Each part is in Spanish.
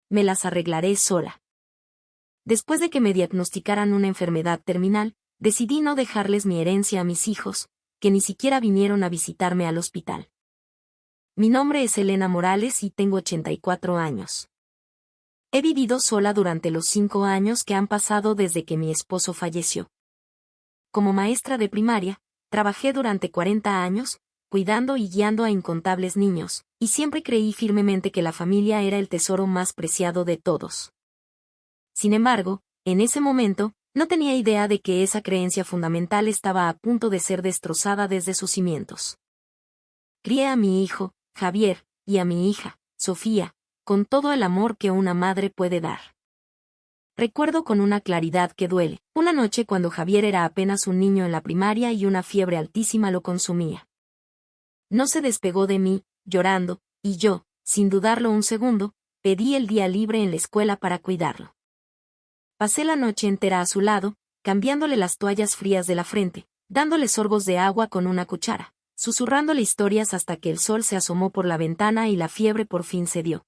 me las arreglaré sola. Después de que me diagnosticaran una enfermedad terminal, decidí no dejarles mi herencia a mis hijos, que ni siquiera vinieron a visitarme al hospital. Mi nombre es Elena Morales y tengo 84 años. He vivido sola durante los 5 años que han pasado desde que mi esposo falleció. Como maestra de primaria, trabajé durante 40 años, cuidando y guiando a incontables niños, y siempre creí firmemente que la familia era el tesoro más preciado de todos. Sin embargo, en ese momento, no tenía idea de que esa creencia fundamental estaba a punto de ser destrozada desde sus cimientos. Crié a mi hijo, Javier, y a mi hija, Sofía, con todo el amor que una madre puede dar. Recuerdo con una claridad que duele, una noche cuando Javier era apenas un niño en la primaria y una fiebre altísima lo consumía. No se despegó de mí, llorando, y yo, sin dudarlo un segundo, pedí el día libre en la escuela para cuidarlo. Pasé la noche entera a su lado, cambiándole las toallas frías de la frente, dándole sorbos de agua con una cuchara, susurrándole historias hasta que el sol se asomó por la ventana y la fiebre por fin cedió.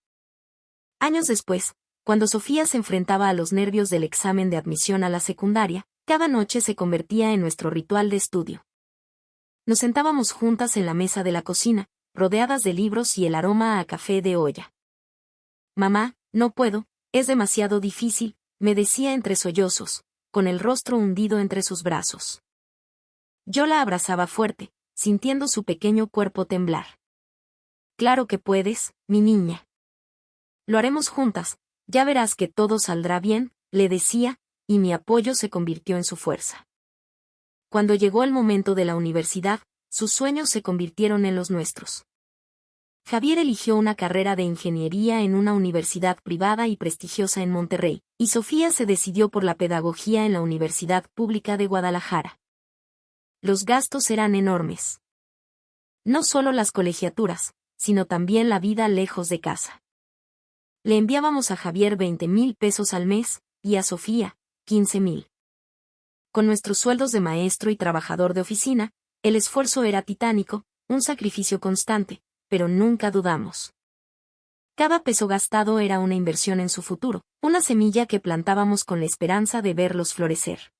Años después, cuando Sofía se enfrentaba a los nervios del examen de admisión a la secundaria, cada noche se convertía en nuestro ritual de estudio. Nos sentábamos juntas en la mesa de la cocina, rodeadas de libros y el aroma a café de olla. Mamá, no puedo, es demasiado difícil, me decía entre sollozos, con el rostro hundido entre sus brazos. Yo la abrazaba fuerte, sintiendo su pequeño cuerpo temblar. Claro que puedes, mi niña. Lo haremos juntas, ya verás que todo saldrá bien, le decía, y mi apoyo se convirtió en su fuerza. Cuando llegó el momento de la universidad, sus sueños se convirtieron en los nuestros. Javier eligió una carrera de ingeniería en una universidad privada y prestigiosa en Monterrey, y Sofía se decidió por la pedagogía en la Universidad Pública de Guadalajara. Los gastos eran enormes. No solo las colegiaturas, sino también la vida lejos de casa. Le enviábamos a Javier 20,000 pesos al mes, y a Sofía, 15,000. Con nuestros sueldos de maestro y trabajador de oficina, el esfuerzo era titánico, un sacrificio constante, pero nunca dudamos. Cada peso gastado era una inversión en su futuro, una semilla que plantábamos con la esperanza de verlos florecer.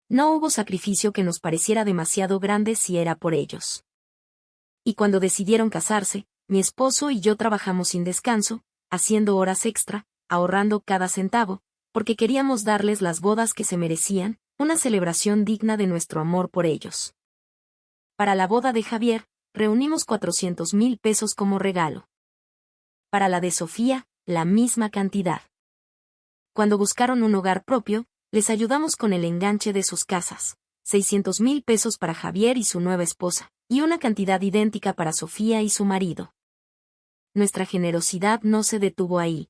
No hubo sacrificio que nos pareciera demasiado grande si era por ellos. Y cuando decidieron casarse, mi esposo y yo trabajamos sin descanso, haciendo horas extra, ahorrando cada centavo, porque queríamos darles las bodas que se merecían, una celebración digna de nuestro amor por ellos. Para la boda de Javier, reunimos 400,000 pesos como regalo. Para la de Sofía, la misma cantidad. Cuando buscaron un hogar propio, les ayudamos con el enganche de sus casas, 600,000 pesos para Javier y su nueva esposa, y una cantidad idéntica para Sofía y su marido. Nuestra generosidad no se detuvo ahí.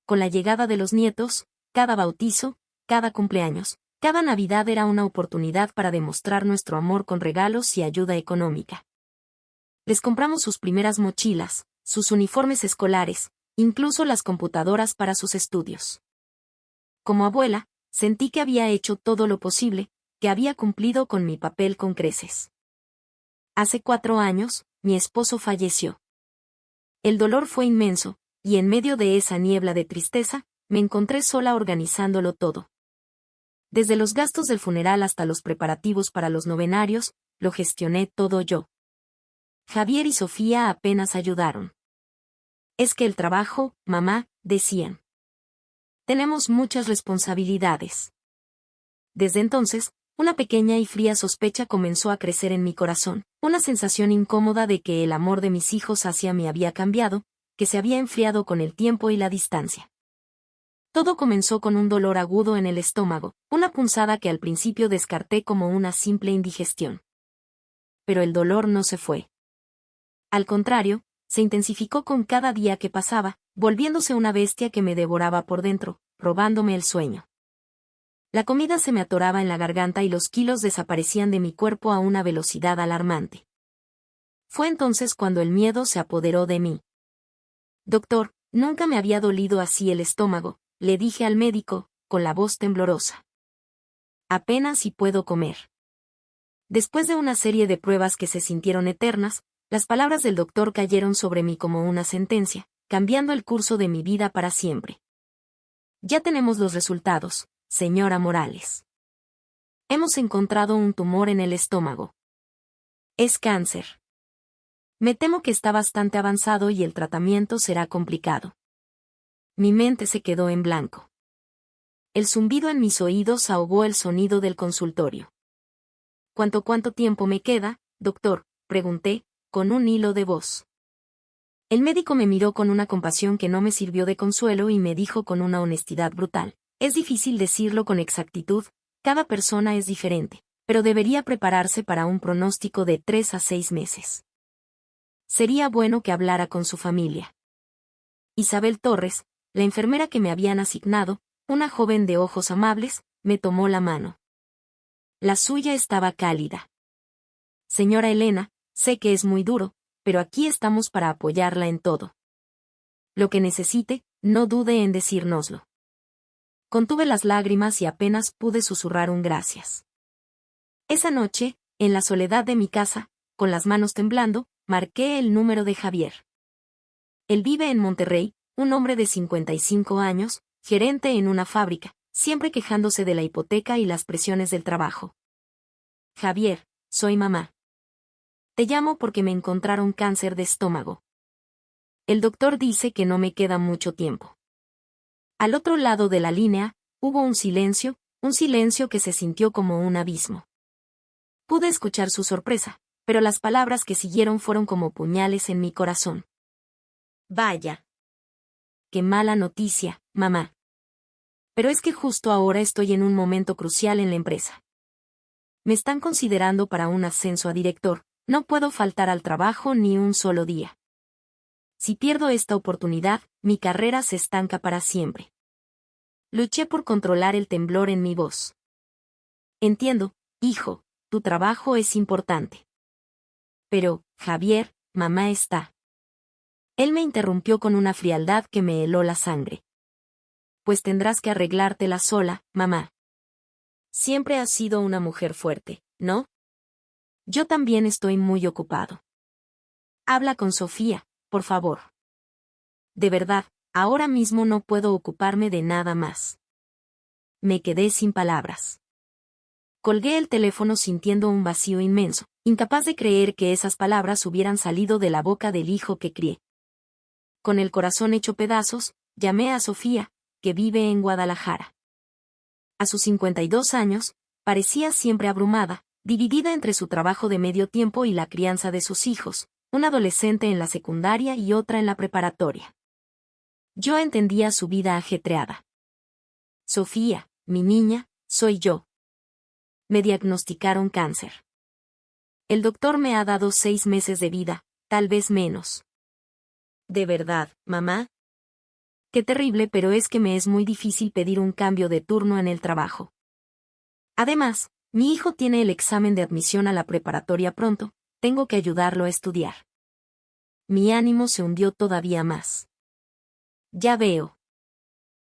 Con la llegada de los nietos, cada bautizo, cada cumpleaños, cada Navidad era una oportunidad para demostrar nuestro amor con regalos y ayuda económica. Les compramos sus primeras mochilas, sus uniformes escolares, incluso las computadoras para sus estudios. Como abuela, sentí que había hecho todo lo posible, que había cumplido con mi papel con creces. Hace 4 años, mi esposo falleció. El dolor fue inmenso, y en medio de esa niebla de tristeza, me encontré sola organizándolo todo. Desde los gastos del funeral hasta los preparativos para los novenarios, lo gestioné todo yo. Javier y Sofía apenas ayudaron. Es que el trabajo, mamá, decían. Tenemos muchas responsabilidades. Desde entonces, una pequeña y fría sospecha comenzó a crecer en mi corazón, una sensación incómoda de que el amor de mis hijos hacia mí había cambiado, que se había enfriado con el tiempo y la distancia. Todo comenzó con un dolor agudo en el estómago, una punzada que al principio descarté como una simple indigestión. Pero el dolor no se fue. Al contrario, se intensificó con cada día que pasaba, volviéndose una bestia que me devoraba por dentro, robándome el sueño. La comida se me atoraba en la garganta y los kilos desaparecían de mi cuerpo a una velocidad alarmante. Fue entonces cuando el miedo se apoderó de mí. Doctor, nunca me había dolido así el estómago, le dije al médico, con la voz temblorosa. Apenas si puedo comer. Después de una serie de pruebas que se sintieron eternas, las palabras del doctor cayeron sobre mí como una sentencia, cambiando el curso de mi vida para siempre. Ya tenemos los resultados, señora Morales. Hemos encontrado un tumor en el estómago. Es cáncer. Me temo que está bastante avanzado y el tratamiento será complicado. Mi mente se quedó en blanco. El zumbido en mis oídos ahogó el sonido del consultorio. ¿Cuánto tiempo me queda, doctor?, pregunté, con un hilo de voz. El médico me miró con una compasión que no me sirvió de consuelo y me dijo con una honestidad brutal: es difícil decirlo con exactitud, cada persona es diferente, pero debería prepararse para un pronóstico de 3 a 6 meses. Sería bueno que hablara con su familia. Isabel Torres, la enfermera que me habían asignado, una joven de ojos amables, me tomó la mano. La suya estaba cálida. Señora Elena, sé que es muy duro, pero aquí estamos para apoyarla en todo. Lo que necesite, no dude en decírnoslo. Contuve las lágrimas y apenas pude susurrar un gracias. Esa noche, en la soledad de mi casa, con las manos temblando, marqué el número de Javier. Él vive en Monterrey, un hombre de 55 años, gerente en una fábrica, siempre quejándose de la hipoteca y las presiones del trabajo. Javier, soy mamá. Te llamo porque me encontraron cáncer de estómago. El doctor dice que no me queda mucho tiempo. Al otro lado de la línea, hubo un silencio que se sintió como un abismo. Pude escuchar su sorpresa, pero las palabras que siguieron fueron como puñales en mi corazón. Vaya. Qué mala noticia, mamá. Pero es que justo ahora estoy en un momento crucial en la empresa. Me están considerando para un ascenso a director, no puedo faltar al trabajo ni un solo día. Si pierdo esta oportunidad, mi carrera se estanca para siempre. Luché por controlar el temblor en mi voz. Entiendo, hijo, tu trabajo es importante. Pero, Javier, mamá está. Él me interrumpió con una frialdad que me heló la sangre. Pues tendrás que arreglártela sola, mamá. Siempre has sido una mujer fuerte, ¿no? Yo también estoy muy ocupado. Habla con Sofía, por favor. De verdad, ahora mismo no puedo ocuparme de nada más. Me quedé sin palabras. Colgué el teléfono sintiendo un vacío inmenso, incapaz de creer que esas palabras hubieran salido de la boca del hijo que crié. Con el corazón hecho pedazos, llamé a Sofía, que vive en Guadalajara. A sus 52 años, parecía siempre abrumada, dividida entre su trabajo de medio tiempo y la crianza de sus hijos, un adolescente en la secundaria y otra en la preparatoria. Yo entendía su vida ajetreada. Sofía, mi niña, soy yo. Me diagnosticaron cáncer. El doctor me ha dado 6 meses de vida, tal vez menos. ¿De verdad, mamá? Qué terrible, pero es que me es muy difícil pedir un cambio de turno en el trabajo. Además, mi hijo tiene el examen de admisión a la preparatoria pronto, tengo que ayudarlo a estudiar. Mi ánimo se hundió todavía más. Ya veo.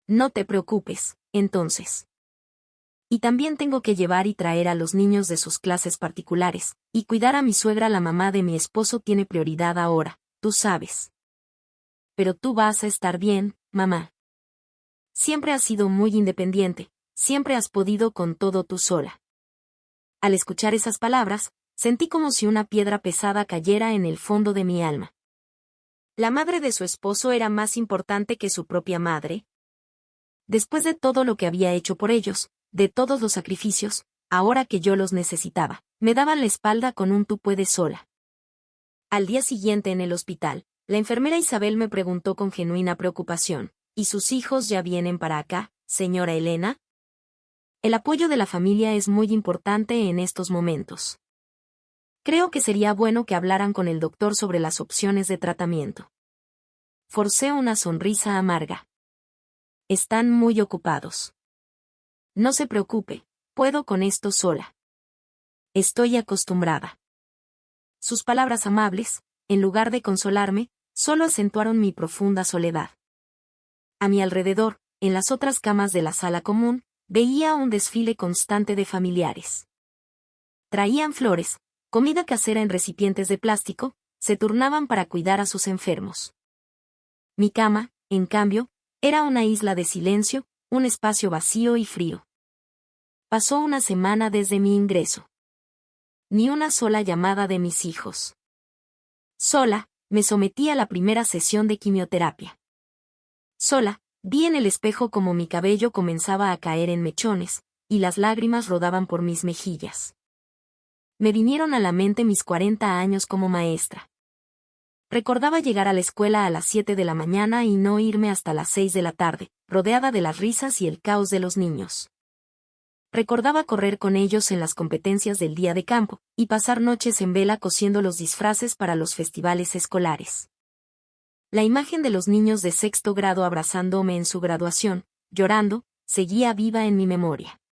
No te preocupes, entonces. Y también tengo que llevar y traer a los niños de sus clases particulares, y cuidar a mi suegra. La mamá de mi esposo tiene prioridad ahora, tú sabes. Pero tú vas a estar bien, mamá. Siempre has sido muy independiente, siempre has podido con todo tú sola. Al escuchar esas palabras, sentí como si una piedra pesada cayera en el fondo de mi alma. ¿La madre de su esposo era más importante que su propia madre? Después de todo lo que había hecho por ellos, de todos los sacrificios, ahora que yo los necesitaba, me daban la espalda con un tú puedes sola. Al día siguiente en el hospital, la enfermera Isabel me preguntó con genuina preocupación: ¿y sus hijos ya vienen para acá, señora Elena? El apoyo de la familia es muy importante en estos momentos. Creo que sería bueno que hablaran con el doctor sobre las opciones de tratamiento. Forcé una sonrisa amarga. Están muy ocupados. No se preocupe, puedo con esto sola. Estoy acostumbrada. Sus palabras amables, en lugar de consolarme, solo acentuaron mi profunda soledad. A mi alrededor, en las otras camas de la sala común, veía un desfile constante de familiares. Traían flores, comida casera en recipientes de plástico, se turnaban para cuidar a sus enfermos. Mi cama, en cambio, era una isla de silencio, un espacio vacío y frío. Pasó una semana desde mi ingreso. Ni una sola llamada de mis hijos. Sola, me sometí a la primera sesión de quimioterapia. Sola, vi en el espejo como mi cabello comenzaba a caer en mechones, y las lágrimas rodaban por mis mejillas. Me vinieron a la mente mis 40 años como maestra. Recordaba llegar a la escuela a las 7 de la mañana y no irme hasta las 6 de la tarde, rodeada de las risas y el caos de los niños. Recordaba correr con ellos en las competencias del día de campo, y pasar noches en vela cosiendo los disfraces para los festivales escolares. La imagen de los niños de sexto grado abrazándome en su graduación, llorando, seguía viva en mi memoria.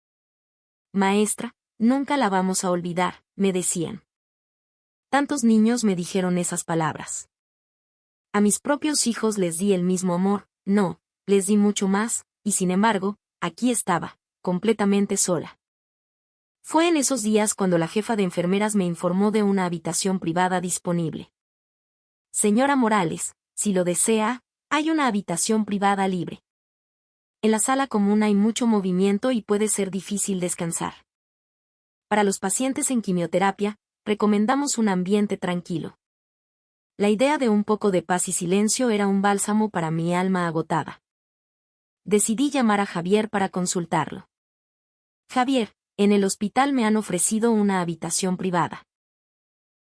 Maestra, nunca la vamos a olvidar, me decían. Tantos niños me dijeron esas palabras. A mis propios hijos les di el mismo amor, no, les di mucho más, y sin embargo, aquí estaba, completamente sola. Fue en esos días cuando la jefa de enfermeras me informó de una habitación privada disponible. Señora Morales, si lo desea, hay una habitación privada libre. En la sala común hay mucho movimiento y puede ser difícil descansar. Para los pacientes en quimioterapia, recomendamos un ambiente tranquilo. La idea de un poco de paz y silencio era un bálsamo para mi alma agotada. Decidí llamar a Javier para consultarlo. Javier, en el hospital me han ofrecido una habitación privada.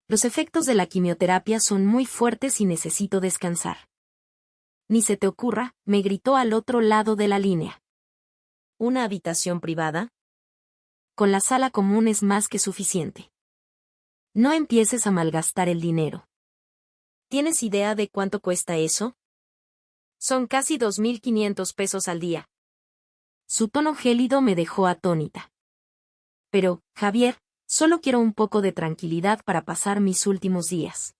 Los efectos de la quimioterapia son muy fuertes y necesito descansar. Ni se te ocurra, me gritó al otro lado de la línea. ¿Una habitación privada? Con la sala común es más que suficiente. No empieces a malgastar el dinero. ¿Tienes idea de cuánto cuesta eso? Son casi 2.500 pesos al día. Su tono gélido me dejó atónita. Pero, Javier, solo quiero un poco de tranquilidad para pasar mis últimos días.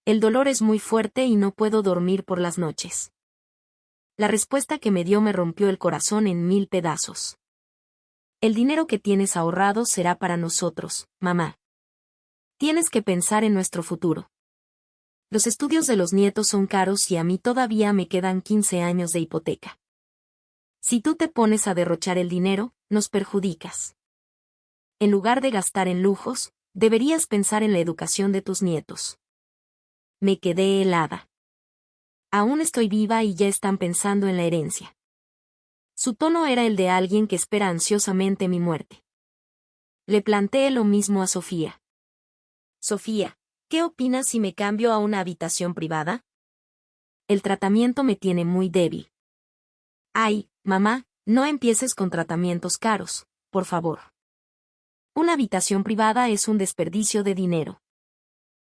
El dolor es muy fuerte y no puedo dormir por las noches. La respuesta que me dio me rompió el corazón en 1000 pedazos. El dinero que tienes ahorrado será para nosotros, mamá. Tienes que pensar en nuestro futuro. Los estudios de los nietos son caros y a mí todavía me quedan 15 años de hipoteca. Si tú te pones a derrochar el dinero, nos perjudicas. En lugar de gastar en lujos, deberías pensar en la educación de tus nietos. Me quedé helada. Aún estoy viva y ya están pensando en la herencia. Su tono era el de alguien que espera ansiosamente mi muerte. Le planteé lo mismo a Sofía. Sofía, ¿qué opinas si me cambio a una habitación privada? El tratamiento me tiene muy débil. Ay, mamá, no empieces con tratamientos caros, por favor. Una habitación privada es un desperdicio de dinero.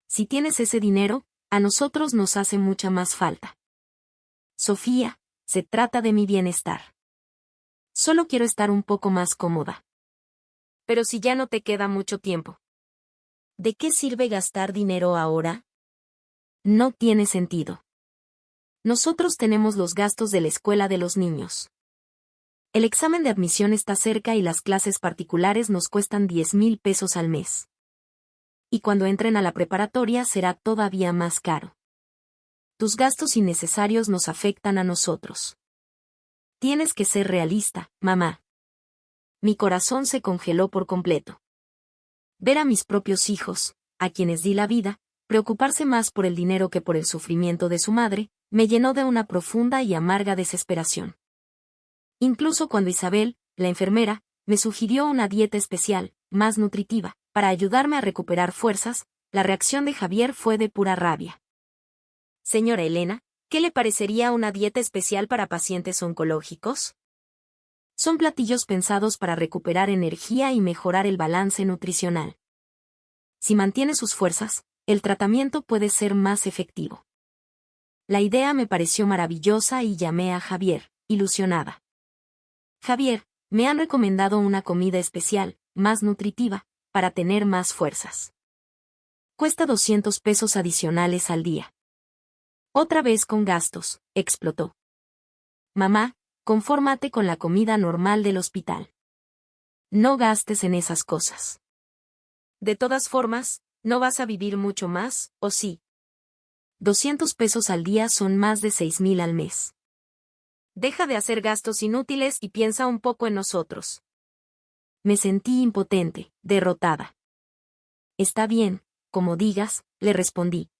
Si tienes ese dinero, a nosotros nos hace mucha más falta. Sofía, se trata de mi bienestar. Solo quiero estar un poco más cómoda. Pero si ya no te queda mucho tiempo. ¿De qué sirve gastar dinero ahora? No tiene sentido. Nosotros tenemos los gastos de la escuela de los niños. El examen de admisión está cerca y las clases particulares nos cuestan 10,000 pesos al mes. Y cuando entren a la preparatoria será todavía más caro. Tus gastos innecesarios nos afectan a nosotros. Tienes que ser realista, mamá. Mi corazón se congeló por completo. Ver a mis propios hijos, a quienes di la vida, preocuparse más por el dinero que por el sufrimiento de su madre, me llenó de una profunda y amarga desesperación. Incluso cuando Isabel, la enfermera, me sugirió una dieta especial, más nutritiva, para ayudarme a recuperar fuerzas, la reacción de Javier fue de pura rabia. Señora Elena, ¿qué le parecería una dieta especial para pacientes oncológicos? Son platillos pensados para recuperar energía y mejorar el balance nutricional. Si mantiene sus fuerzas, el tratamiento puede ser más efectivo. La idea me pareció maravillosa y llamé a Javier, ilusionada. Javier, me han recomendado una comida especial, más nutritiva, para tener más fuerzas. Cuesta 200 pesos adicionales al día. Otra vez con gastos, explotó. Mamá, confórmate con la comida normal del hospital. No gastes en esas cosas. De todas formas, ¿no vas a vivir mucho más, o sí? 200 pesos al día son más de 6,000 al mes. Deja de hacer gastos inútiles y piensa un poco en nosotros. Me sentí impotente, derrotada. Está bien, como digas, le respondí.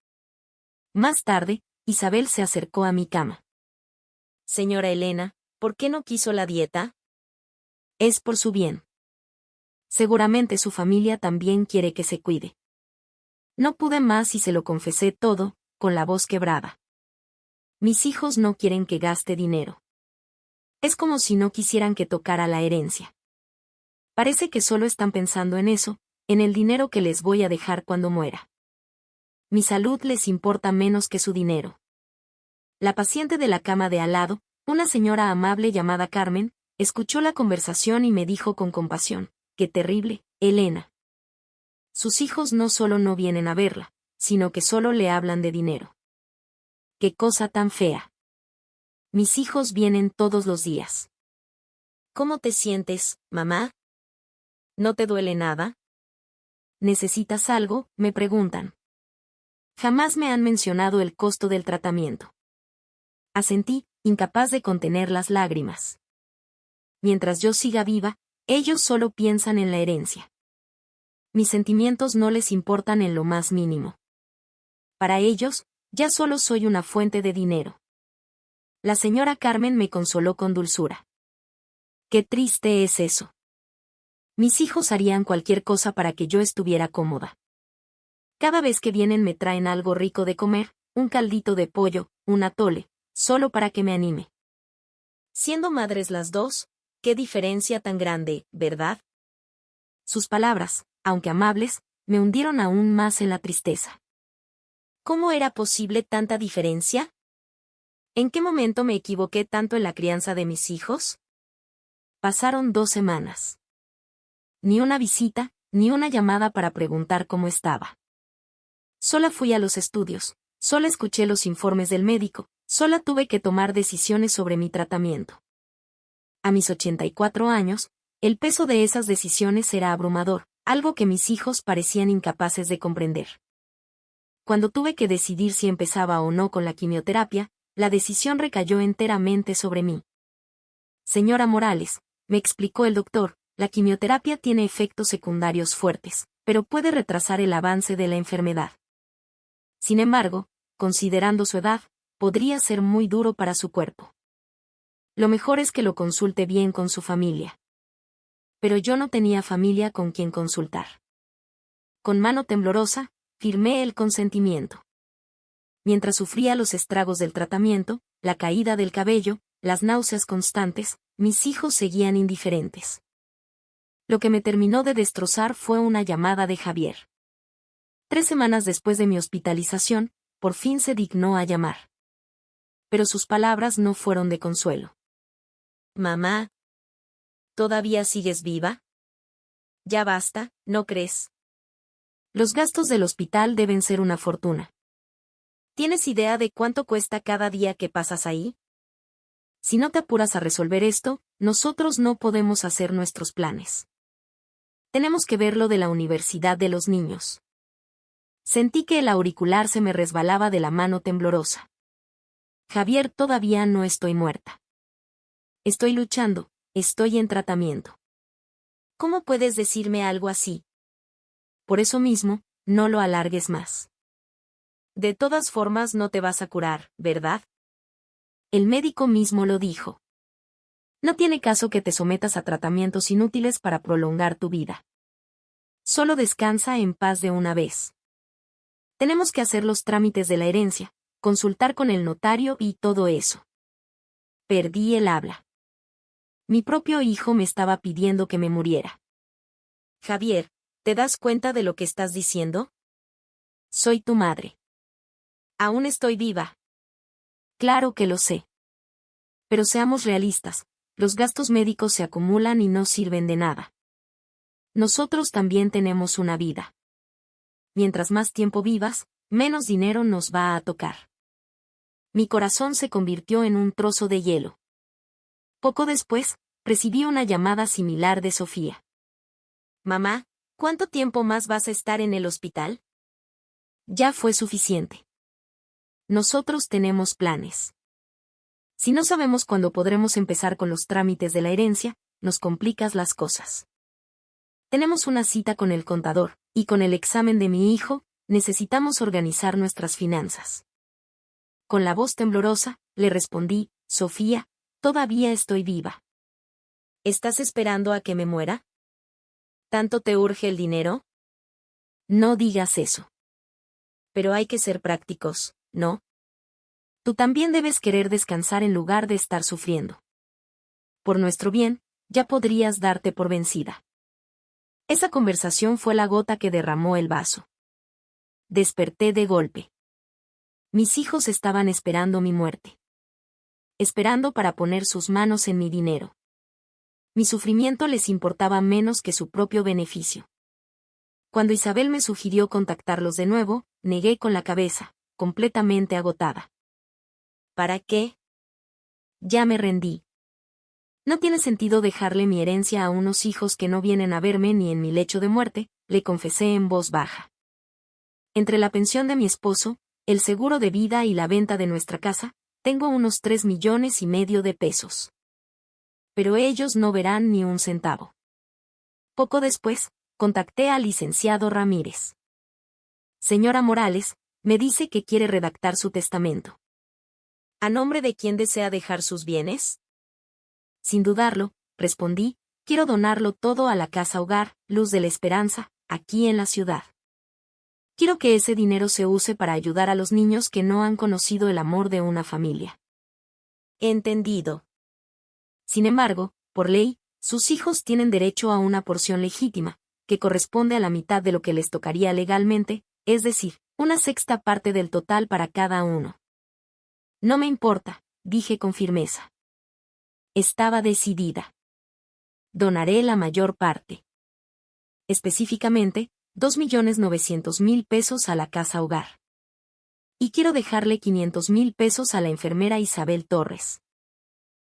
Más tarde, Isabel se acercó a mi cama. Señora Elena, ¿por qué no quiso la dieta? Es por su bien. Seguramente su familia también quiere que se cuide. No pude más y se lo confesé todo, con la voz quebrada. Mis hijos no quieren que gaste dinero. Es como si no quisieran que tocara la herencia. Parece que solo están pensando en eso, en el dinero que les voy a dejar cuando muera. Mi salud les importa menos que su dinero. La paciente de la cama de al lado, una señora amable llamada Carmen, escuchó la conversación y me dijo con compasión: «Qué terrible, Elena. Sus hijos no solo no vienen a verla, sino que solo le hablan de dinero. Qué cosa tan fea. Mis hijos vienen todos los días». ¿Cómo te sientes, mamá? ¿No te duele nada? ¿Necesitas algo?, me preguntan. Jamás me han mencionado el costo del tratamiento. Asentí, incapaz de contener las lágrimas. Mientras yo siga viva, ellos solo piensan en la herencia. Mis sentimientos no les importan en lo más mínimo. Para ellos, ya solo soy una fuente de dinero. La señora Carmen me consoló con dulzura. Qué triste es eso. Mis hijos harían cualquier cosa para que yo estuviera cómoda. Cada vez que vienen me traen algo rico de comer, un caldito de pollo, un atole, solo para que me anime. Siendo madres las dos, qué diferencia tan grande, ¿verdad? Sus palabras, aunque amables, me hundieron aún más en la tristeza. ¿Cómo era posible tanta diferencia? ¿En qué momento me equivoqué tanto en la crianza de mis hijos? Pasaron 2 semanas. Ni una visita, ni una llamada para preguntar cómo estaba. Sola fui a los estudios, sola escuché los informes del médico, sola tuve que tomar decisiones sobre mi tratamiento. A mis 84 años, el peso de esas decisiones era abrumador, algo que mis hijos parecían incapaces de comprender. Cuando tuve que decidir si empezaba o no con la quimioterapia, la decisión recayó enteramente sobre mí. Señora Morales, me explicó el doctor, la quimioterapia tiene efectos secundarios fuertes, pero puede retrasar el avance de la enfermedad. Sin embargo, considerando su edad, podría ser muy duro para su cuerpo. Lo mejor es que lo consulte bien con su familia. Pero yo no tenía familia con quien consultar. Con mano temblorosa, firmé el consentimiento. Mientras sufría los estragos del tratamiento, la caída del cabello, las náuseas constantes, mis hijos seguían indiferentes. Lo que me terminó de destrozar fue una llamada de Javier. 3 semanas después de mi hospitalización, por fin se dignó a llamar. Pero sus palabras no fueron de consuelo. Mamá, ¿todavía sigues viva? Ya basta, ¿no crees? Los gastos del hospital deben ser una fortuna. ¿Tienes idea de cuánto cuesta cada día que pasas ahí? Si no te apuras a resolver esto, nosotros no podemos hacer nuestros planes. Tenemos que ver lo de la universidad de los niños. Sentí que el auricular se me resbalaba de la mano temblorosa. Javier, todavía no estoy muerta. Estoy luchando, estoy en tratamiento. ¿Cómo puedes decirme algo así? Por eso mismo, no lo alargues más. De todas formas no te vas a curar, ¿verdad? El médico mismo lo dijo. No tiene caso que te sometas a tratamientos inútiles para prolongar tu vida. Solo descansa en paz de una vez. Tenemos que hacer los trámites de la herencia, consultar con el notario y todo eso. Perdí el habla. Mi propio hijo me estaba pidiendo que me muriera. Javier, ¿te das cuenta de lo que estás diciendo? Soy tu madre. Aún estoy viva. Claro que lo sé. Pero seamos realistas, los gastos médicos se acumulan y no sirven de nada. Nosotros también tenemos una vida. Mientras más tiempo vivas, menos dinero nos va a tocar. Mi corazón se convirtió en un trozo de hielo. Poco después, recibí una llamada similar de Sofía. Mamá, ¿cuánto tiempo más vas a estar en el hospital? Ya fue suficiente. Nosotros tenemos planes. Si no sabemos cuándo podremos empezar con los trámites de la herencia, nos complicas las cosas. Tenemos una cita con el contador, y con el examen de mi hijo, necesitamos organizar nuestras finanzas. Con la voz temblorosa, le respondí, Sofía, todavía estoy viva. ¿Estás esperando a que me muera? ¿Tanto te urge el dinero? No digas eso. Pero hay que ser prácticos, ¿no? Tú también debes querer descansar en lugar de estar sufriendo. Por nuestro bien, ya podrías darte por vencida. Esa conversación fue la gota que derramó el vaso. Desperté de golpe. Mis hijos estaban esperando mi muerte. Esperando para poner sus manos en mi dinero. Mi sufrimiento les importaba menos que su propio beneficio. Cuando Isabel me sugirió contactarlos de nuevo, negué con la cabeza, completamente agotada. ¿Para qué? Ya me rendí. No tiene sentido dejarle mi herencia a unos hijos que no vienen a verme ni en mi lecho de muerte, le confesé en voz baja. Entre la pensión de mi esposo, el seguro de vida y la venta de nuestra casa, tengo unos 3,5 millones de pesos. Pero ellos no verán ni un centavo. Poco después, contacté al licenciado Ramírez. Señora Morales, me dice que quiere redactar su testamento. ¿A nombre de quién desea dejar sus bienes? Sin dudarlo, respondí, quiero donarlo todo a la Casa Hogar, Luz de la Esperanza, aquí en la ciudad. Quiero que ese dinero se use para ayudar a los niños que no han conocido el amor de una familia. Entendido. Sin embargo, por ley, sus hijos tienen derecho a una porción legítima, que corresponde a la mitad de lo que les tocaría legalmente, es decir, 1/6 parte del total para cada uno. No me importa, dije con firmeza. Estaba decidida. Donaré la mayor parte. Específicamente, 2,9 millones pesos a la Casa Hogar. Y quiero dejarle 500,000 pesos a la enfermera Isabel Torres.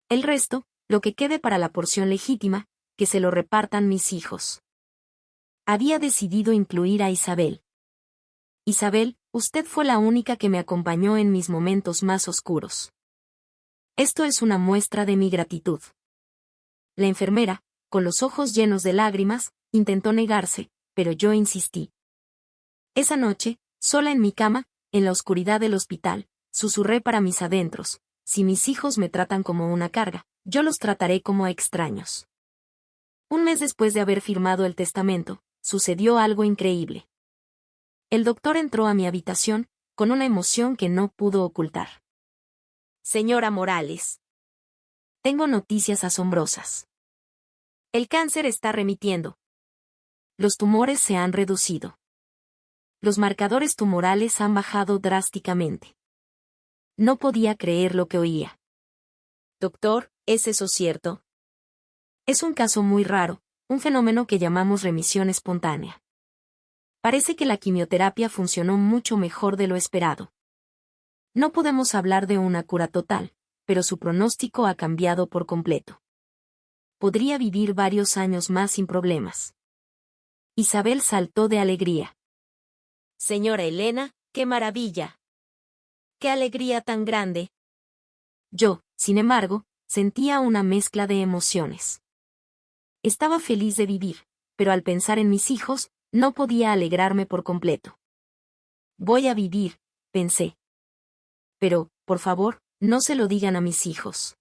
El resto, lo que quede para la porción legítima, que se lo repartan mis hijos. Había decidido incluir a Isabel. Isabel, usted fue la única que me acompañó en mis momentos más oscuros. Esto es una muestra de mi gratitud. La enfermera, con los ojos llenos de lágrimas, intentó negarse, pero yo insistí. Esa noche, sola en mi cama, en la oscuridad del hospital, susurré para mis adentros, si mis hijos me tratan como una carga, yo los trataré como a extraños. Un mes después de haber firmado el testamento, sucedió algo increíble. El doctor entró a mi habitación, con una emoción que no pudo ocultar. Señora Morales. Tengo noticias asombrosas. El cáncer está remitiendo. Los tumores se han reducido. Los marcadores tumorales han bajado drásticamente. No podía creer lo que oía. Doctor, ¿es eso cierto? Es un caso muy raro, un fenómeno que llamamos remisión espontánea. Parece que la quimioterapia funcionó mucho mejor de lo esperado. No podemos hablar de una cura total, pero su pronóstico ha cambiado por completo. Podría vivir varios años más sin problemas. Isabel saltó de alegría. Señora Elena, ¡qué maravilla! ¡Qué alegría tan grande! Yo, sin embargo, sentía una mezcla de emociones. Estaba feliz de vivir, pero al pensar en mis hijos, no podía alegrarme por completo. Voy a vivir, pensé. Pero, por favor, no se lo digan a mis hijos.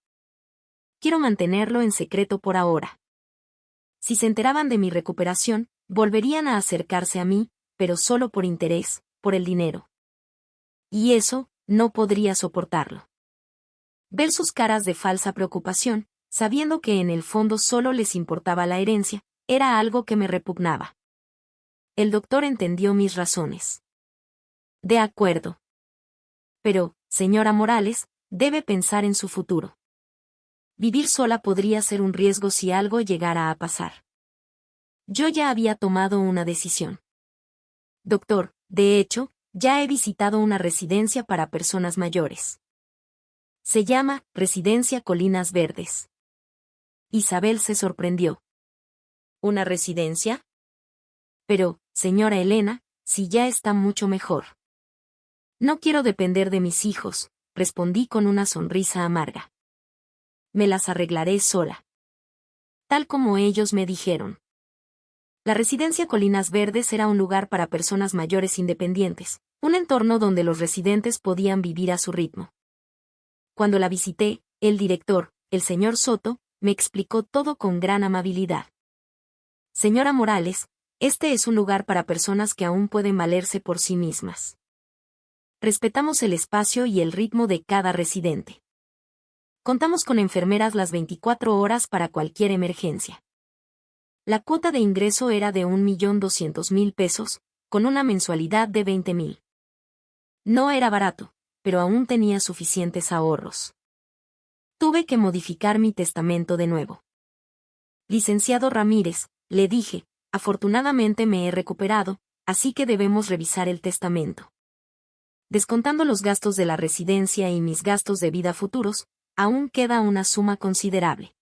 Quiero mantenerlo en secreto por ahora. Si se enteraban de mi recuperación, volverían a acercarse a mí, pero solo por interés, por el dinero. Y eso, no podría soportarlo. Ver sus caras de falsa preocupación, sabiendo que en el fondo solo les importaba la herencia, era algo que me repugnaba. El doctor entendió mis razones. De acuerdo. Pero, señora Morales, debe pensar en su futuro. Vivir sola podría ser un riesgo si algo llegara a pasar. Yo ya había tomado una decisión. Doctor, de hecho, ya he visitado una residencia para personas mayores. Se llama Residencia Colinas Verdes. Isabel se sorprendió. ¿Una residencia? Pero, señora Elena, si ya está mucho mejor. No quiero depender de mis hijos, respondí con una sonrisa amarga. Me las arreglaré sola. Tal como ellos me dijeron. La residencia Colinas Verdes era un lugar para personas mayores independientes, un entorno donde los residentes podían vivir a su ritmo. Cuando la visité, el director, el señor Soto, me explicó todo con gran amabilidad. Señora Morales, este es un lugar para personas que aún pueden valerse por sí mismas. Respetamos el espacio y el ritmo de cada residente. Contamos con enfermeras las 24 horas para cualquier emergencia. La cuota de ingreso era de 1.200.000 pesos, con una mensualidad de 20.000. No era barato, pero aún tenía suficientes ahorros. Tuve que modificar mi testamento de nuevo. Licenciado Ramírez, le dije, afortunadamente me he recuperado, así que debemos revisar el testamento. Descontando los gastos de la residencia y mis gastos de vida futuros, aún queda una suma considerable.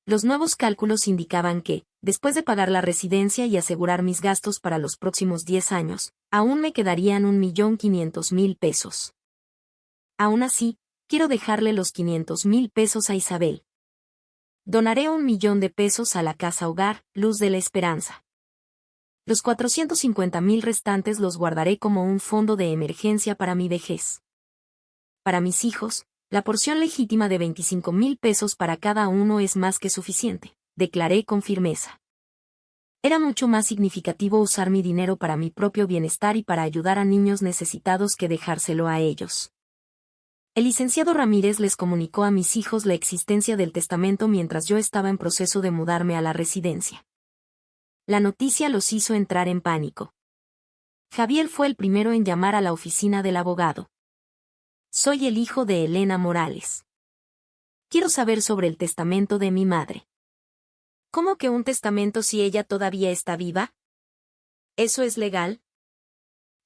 Los nuevos cálculos indicaban que, después de pagar la residencia y asegurar mis gastos para los próximos 10 años, aún me quedarían 1.500.000 pesos. Aún así, quiero dejarle los 500.000 pesos a Isabel. Donaré 1.000.000 de pesos a la Casa Hogar, Luz de la Esperanza. Los 450.000 restantes los guardaré como un fondo de emergencia para mi vejez. Para mis hijos, la porción legítima de 25.000 pesos para cada uno es más que suficiente, declaré con firmeza. Era mucho más significativo usar mi dinero para mi propio bienestar y para ayudar a niños necesitados que dejárselo a ellos. El licenciado Ramírez les comunicó a mis hijos la existencia del testamento mientras yo estaba en proceso de mudarme a la residencia. La noticia los hizo entrar en pánico. Javier fue el primero en llamar a la oficina del abogado. Soy el hijo de Elena Morales. Quiero saber sobre el testamento de mi madre. ¿Cómo que un testamento si ella todavía está viva? ¿Eso es legal?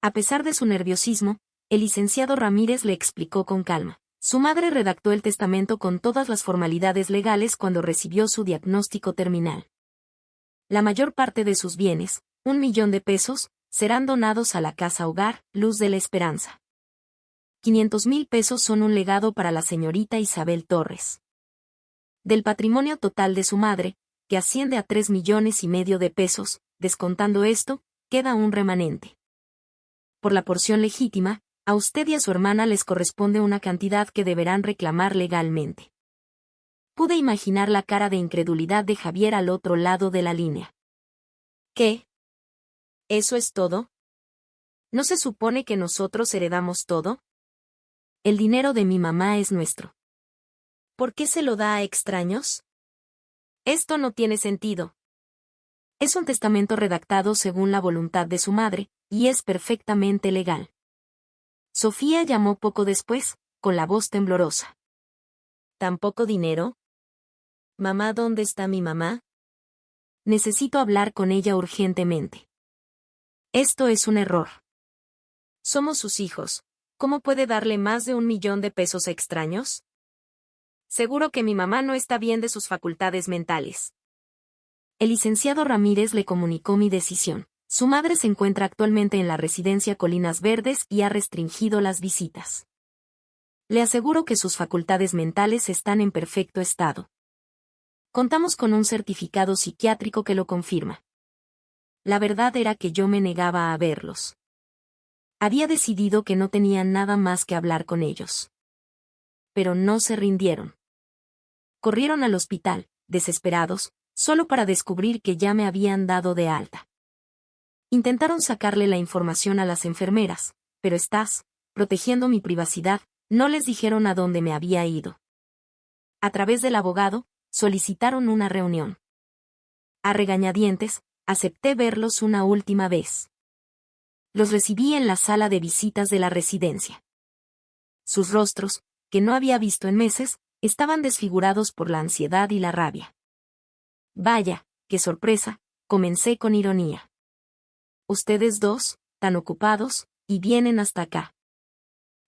A pesar de su nerviosismo, el licenciado Ramírez le explicó con calma. Su madre redactó el testamento con todas las formalidades legales cuando recibió su diagnóstico terminal. La mayor parte de sus bienes, 1.000.000 de pesos, serán donados a la Casa Hogar, Luz de la Esperanza. 500.000 pesos son un legado para la señorita Isabel Torres. Del patrimonio total de su madre, que asciende a 3,5 millones de pesos, descontando esto, queda un remanente. Por la porción legítima, a usted y a su hermana les corresponde una cantidad que deberán reclamar legalmente. Pude imaginar la cara de incredulidad de Javier al otro lado de la línea. ¿Qué? ¿Eso es todo? ¿No se supone que nosotros heredamos todo? El dinero de mi mamá es nuestro. ¿Por qué se lo da a extraños? Esto no tiene sentido. Es un testamento redactado según la voluntad de su madre, y es perfectamente legal. Sofía llamó poco después, con la voz temblorosa. ¿Tan poco dinero? Mamá, ¿dónde está mi mamá? Necesito hablar con ella urgentemente. Esto es un error. Somos sus hijos. ¿Cómo puede darle más de 1.000.000 de pesos a extraños? Seguro que mi mamá no está bien de sus facultades mentales. El licenciado Ramírez le comunicó mi decisión. Su madre se encuentra actualmente en la residencia Colinas Verdes y ha restringido las visitas. Le aseguro que sus facultades mentales están en perfecto estado. Contamos con un certificado psiquiátrico que lo confirma. La verdad era que yo me negaba a verlos. Había decidido que no tenía nada más que hablar con ellos. Pero no se rindieron. Corrieron al hospital, desesperados, solo para descubrir que ya me habían dado de alta. Intentaron sacarle la información a las enfermeras, pero protegiendo mi privacidad, no les dijeron a dónde me había ido. A través del abogado, solicitaron una reunión. A regañadientes, acepté verlos una última vez. Los recibí en la sala de visitas de la residencia. Sus rostros, que no había visto en meses, estaban desfigurados por la ansiedad y la rabia. Vaya, qué sorpresa, comencé con ironía. Ustedes dos, tan ocupados, y vienen hasta acá.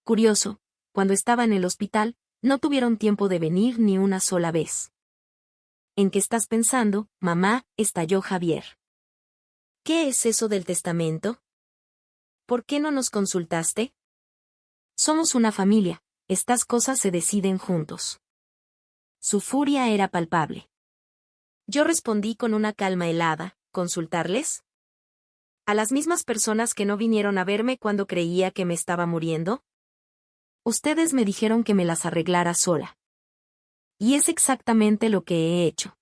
Curioso, cuando estaba en el hospital, no tuvieron tiempo de venir ni una sola vez. ¿En qué estás pensando, mamá?, estalló Javier. ¿Qué es eso del testamento? ¿Por qué no nos consultaste? Somos una familia, estas cosas se deciden juntos. Su furia era palpable. Yo respondí con una calma helada, ¿consultarles? ¿A las mismas personas que no vinieron a verme cuando creía que me estaba muriendo? Ustedes me dijeron que me las arreglara sola. Y es exactamente lo que he hecho.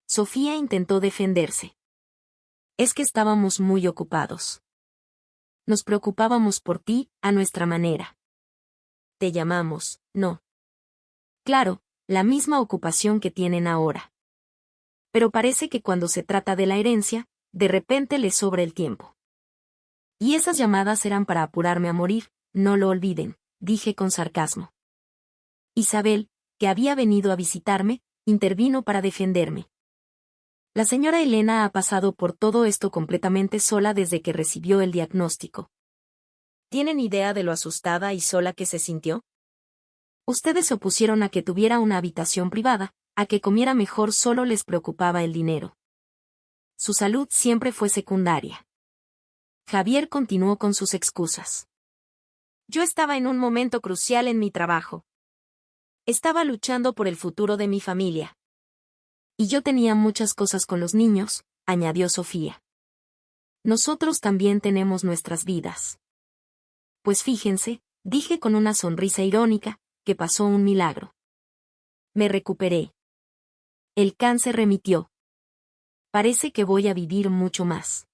Sofía intentó defenderse. Es que estábamos muy ocupados. Nos preocupábamos por ti, a nuestra manera. Te llamamos, ¿no? Claro, la misma ocupación que tienen ahora. Pero parece que cuando se trata de la herencia, de repente les sobra el tiempo. Y esas llamadas eran para apurarme a morir, no lo olviden, dije con sarcasmo. Isabel, que había venido a visitarme, intervino para defenderme. La señora Elena ha pasado por todo esto completamente sola desde que recibió el diagnóstico. ¿Tienen idea de lo asustada y sola que se sintió? Ustedes se opusieron a que tuviera una habitación privada, a que comiera mejor, solo les preocupaba el dinero. Su salud siempre fue secundaria. Javier continuó con sus excusas. Yo estaba en un momento crucial en mi trabajo. Estaba luchando por el futuro de mi familia. Y yo tenía muchas cosas con los niños, añadió Sofía. Nosotros también tenemos nuestras vidas. Pues fíjense, dije con una sonrisa irónica, que pasó un milagro. Me recuperé. El cáncer remitió. Parece que voy a vivir mucho más.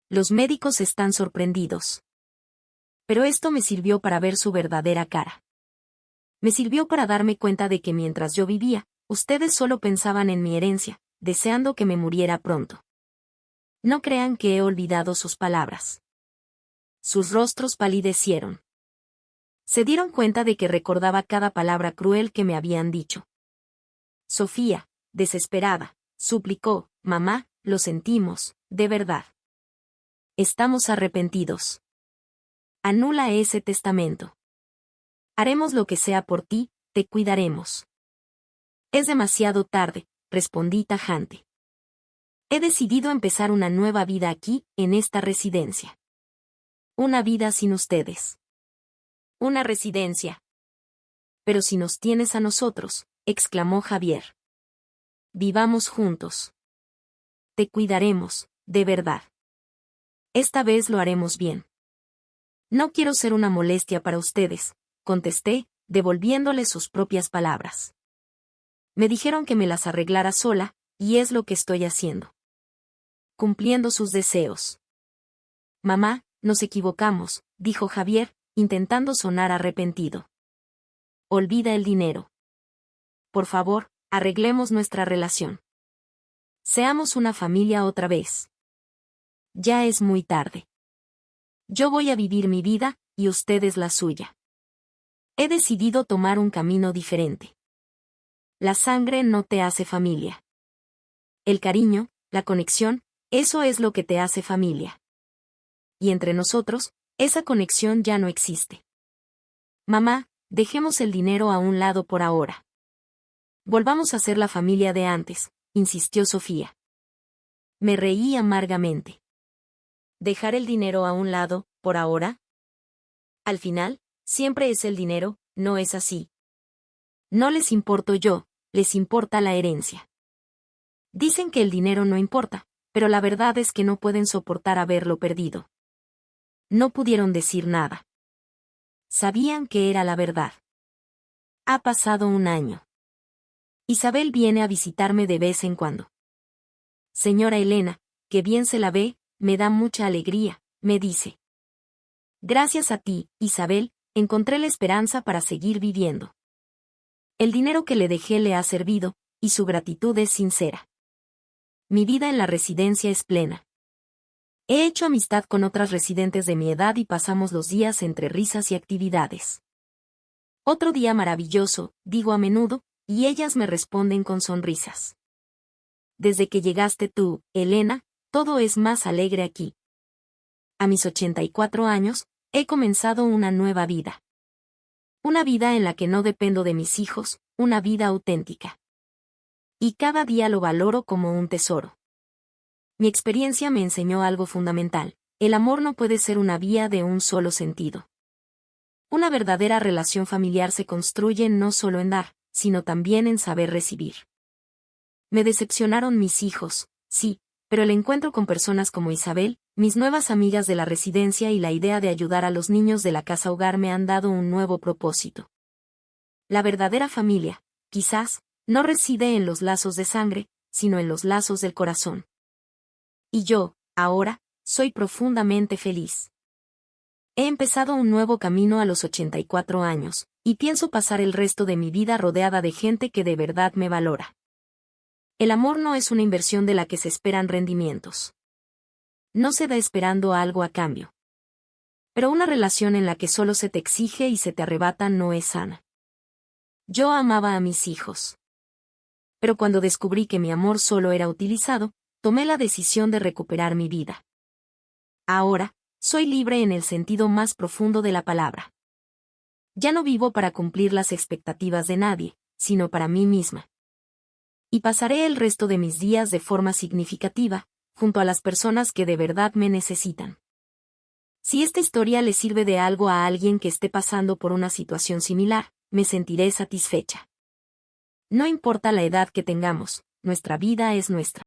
Los médicos están sorprendidos. Pero esto me sirvió para ver su verdadera cara. Me sirvió para darme cuenta de que mientras yo vivía, ustedes solo pensaban en mi herencia, deseando que me muriera pronto. No crean que he olvidado sus palabras. Sus rostros palidecieron. Se dieron cuenta de que recordaba cada palabra cruel que me habían dicho. Sofía, desesperada, suplicó, mamá, lo sentimos, de verdad. Estamos arrepentidos. Anula ese testamento. Haremos lo que sea por ti, te cuidaremos. Es demasiado tarde, respondí tajante. He decidido empezar una nueva vida aquí, en esta residencia. Una vida sin ustedes. Una residencia. Pero si nos tienes a nosotros, exclamó Javier. Vivamos juntos. Te cuidaremos, de verdad. Esta vez lo haremos bien. No quiero ser una molestia para ustedes, contesté, devolviéndole sus propias palabras. Me dijeron que me las arreglara sola, y es lo que estoy haciendo. Cumpliendo sus deseos. Mamá, nos equivocamos, dijo Javier, intentando sonar arrepentido. Olvida el dinero. Por favor, arreglemos nuestra relación. Seamos una familia otra vez. Ya es muy tarde. Yo voy a vivir mi vida, y ustedes la suya. He decidido tomar un camino diferente. La sangre no te hace familia. El cariño, la conexión, eso es lo que te hace familia. Y entre nosotros, esa conexión ya no existe. Mamá, dejemos el dinero a un lado por ahora. Volvamos a ser la familia de antes, insistió Sofía. Me reí amargamente. ¿Dejar el dinero a un lado, por ahora? Al final, siempre es el dinero, ¿no es así? No les importo yo, les importa la herencia. Dicen que el dinero no importa, pero la verdad es que no pueden soportar haberlo perdido. No pudieron decir nada. Sabían que era la verdad. Ha pasado un año. Isabel viene a visitarme de vez en cuando. Señora Elena, que bien se la ve, me da mucha alegría, me dice. Gracias a ti, Isabel, encontré la esperanza para seguir viviendo. El dinero que le dejé le ha servido, y su gratitud es sincera. Mi vida en la residencia es plena. He hecho amistad con otras residentes de mi edad y pasamos los días entre risas y actividades. Otro día maravilloso, digo a menudo, y ellas me responden con sonrisas. Desde que llegaste tú, Elena, todo es más alegre aquí. A mis 84 años, he comenzado una nueva vida. Una vida en la que no dependo de mis hijos, una vida auténtica. Y cada día lo valoro como un tesoro. Mi experiencia me enseñó algo fundamental: el amor no puede ser una vía de un solo sentido. Una verdadera relación familiar se construye no solo en dar, sino también en saber recibir. Me decepcionaron mis hijos, sí, pero el encuentro con personas como Isabel, mis nuevas amigas de la residencia y la idea de ayudar a los niños de la casa hogar me han dado un nuevo propósito. La verdadera familia, quizás, no reside en los lazos de sangre, sino en los lazos del corazón. Y yo, ahora, soy profundamente feliz. He empezado un nuevo camino a los 84 años, y pienso pasar el resto de mi vida rodeada de gente que de verdad me valora. El amor no es una inversión de la que se esperan rendimientos. No se da esperando algo a cambio. Pero una relación en la que solo se te exige y se te arrebata no es sana. Yo amaba a mis hijos. Pero cuando descubrí que mi amor solo era utilizado, tomé la decisión de recuperar mi vida. Ahora, soy libre en el sentido más profundo de la palabra. Ya no vivo para cumplir las expectativas de nadie, sino para mí misma. Y pasaré el resto de mis días de forma significativa, junto a las personas que de verdad me necesitan. Si esta historia le sirve de algo a alguien que esté pasando por una situación similar, me sentiré satisfecha. No importa la edad que tengamos, nuestra vida es nuestra.